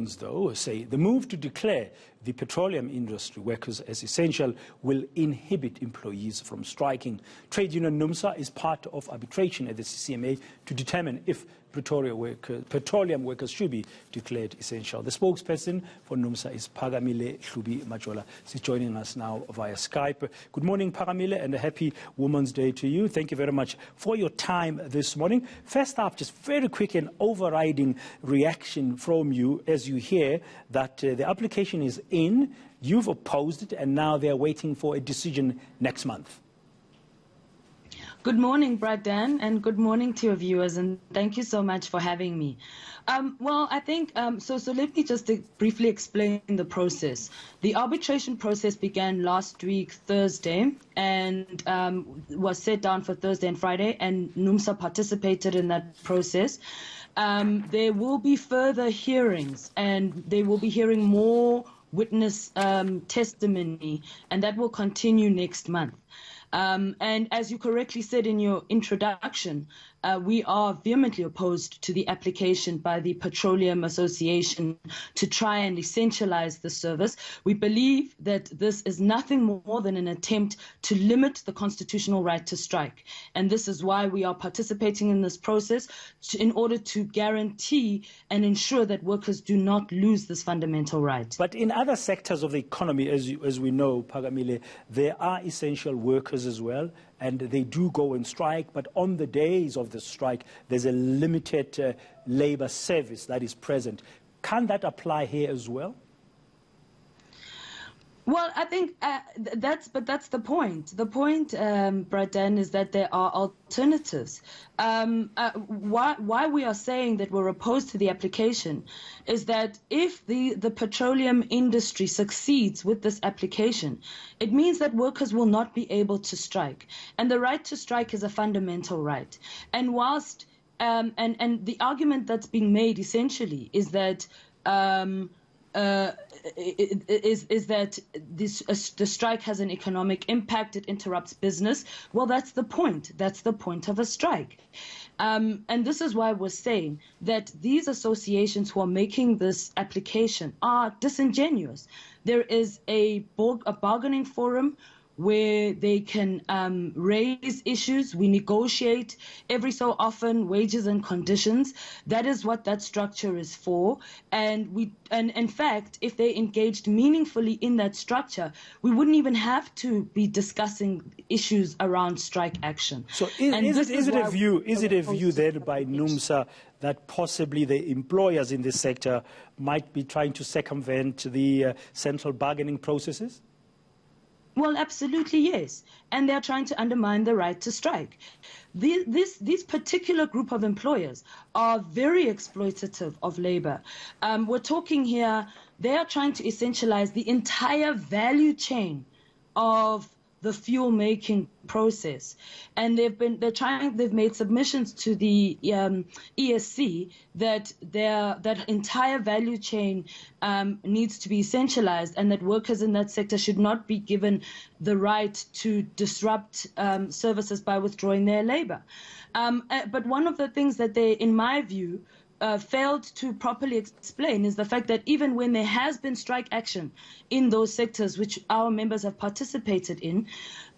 though, say the move to declare the petroleum industry workers as essential will inhibit employees from striking. Trade union Numsa is part of arbitration at the CCMA to determine if petroleum workers should be declared essential. The spokesperson for Numsa is Phakamile Hlubi-Majola. She's joining us now via Skype. Good morning, Phakamile, and a happy Women's Day to you. Thank you very much for your time this morning. First up, just very quick and overriding reaction from you as you hear that the application is in, you've opposed it, and now they're waiting for a decision next month. Good morning, Brad Dan, and good morning to your viewers, and thank you so much for having me. Well, I think, so let me just briefly explain the process. The arbitration process began last week, Thursday, and was set down for Thursday and Friday, and Numsa participated in that process. There will be further hearings, and they will be hearing more witness testimony, and that will continue next month. And as you correctly said in your introduction, we are vehemently opposed to the application by the Petroleum Association to try and essentialize the service. We believe that this is nothing more than an attempt to limit the constitutional right to strike. And this is why we are participating in this process in order to guarantee and ensure that workers do not lose this fundamental right. But in other sectors of the economy, as we know, Phakamile, there are essential workers as well, and they do go and strike, but on the days of the strike, there's a limited labor service that is present. Can that apply here as well? Well, I think that's the point. The point, Bradan, is that there are alternatives. Why we are saying that we're opposed to the application is that if the petroleum industry succeeds with this application, it means that workers will not be able to strike. And the right to strike is a fundamental right. And whilst, and the argument that's being made essentially is that is that the strike has an economic impact, it interrupts business. Well, that's the point. That's the point of a strike. And this is why we're saying that these associations who are making this application are disingenuous. There is a bargaining forum where they can raise issues. We negotiate every so often wages and conditions. That is what that structure is for. And in fact, if they engaged meaningfully in that structure, we wouldn't even have to be discussing issues around strike action. So is it a view then by Numsa that possibly the employers in this sector might be trying to circumvent the central bargaining processes? Well, absolutely, yes. And they're trying to undermine the right to strike. This particular group of employers are very exploitative of labor. We're talking here, they are trying to essentialize the entire value chain of the fuel making process, and they've made submissions to the ESC that that entire value chain needs to be essentialized, and that workers in that sector should not be given the right to disrupt services by withdrawing their labor. But one of the things that they, in my view, failed to properly explain is the fact that even when there has been strike action in those sectors which our members have participated in,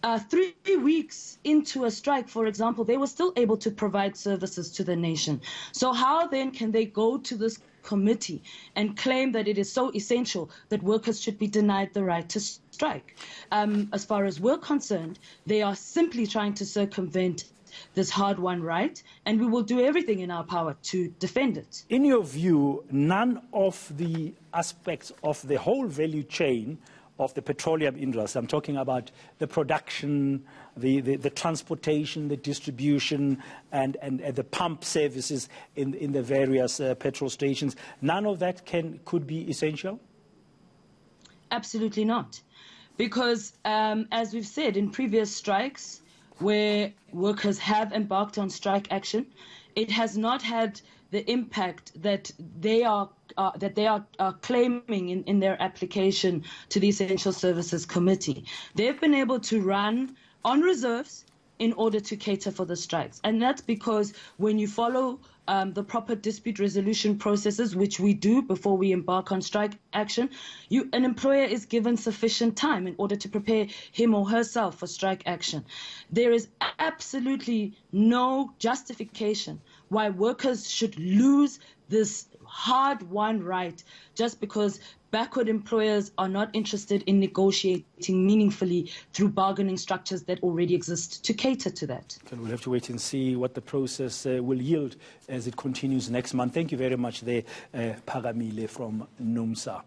3 weeks into a strike, for example, they were still able to provide services to the nation. So how then can they go to this committee and claim that it is so essential that workers should be denied the right to strike? As far as we're concerned, they are simply trying to circumvent this hard-won right, and we will do everything in our power to defend it. In your view, none of the aspects of the whole value chain of the petroleum industry, I'm talking about the production, the transportation, the distribution, and the pump services in the various petrol stations, none of that could be essential? Absolutely not. Because, as we've said, in previous strikes, where workers have embarked on strike action, it has not had the impact that they are claiming in their application to the Essential Services Committee. They've been able to run on reserves in order to cater for the strikes. And that's because when you follow the proper dispute resolution processes, which we do before we embark on strike action, an employer is given sufficient time in order to prepare him or herself for strike action. There is absolutely no justification why workers should lose this hard-won right just because backward employers are not interested in negotiating meaningfully through bargaining structures that already exist to cater to that. We'll have to wait and see what the process will yield as it continues next month. Thank you very much there, Phakamile from Numsa.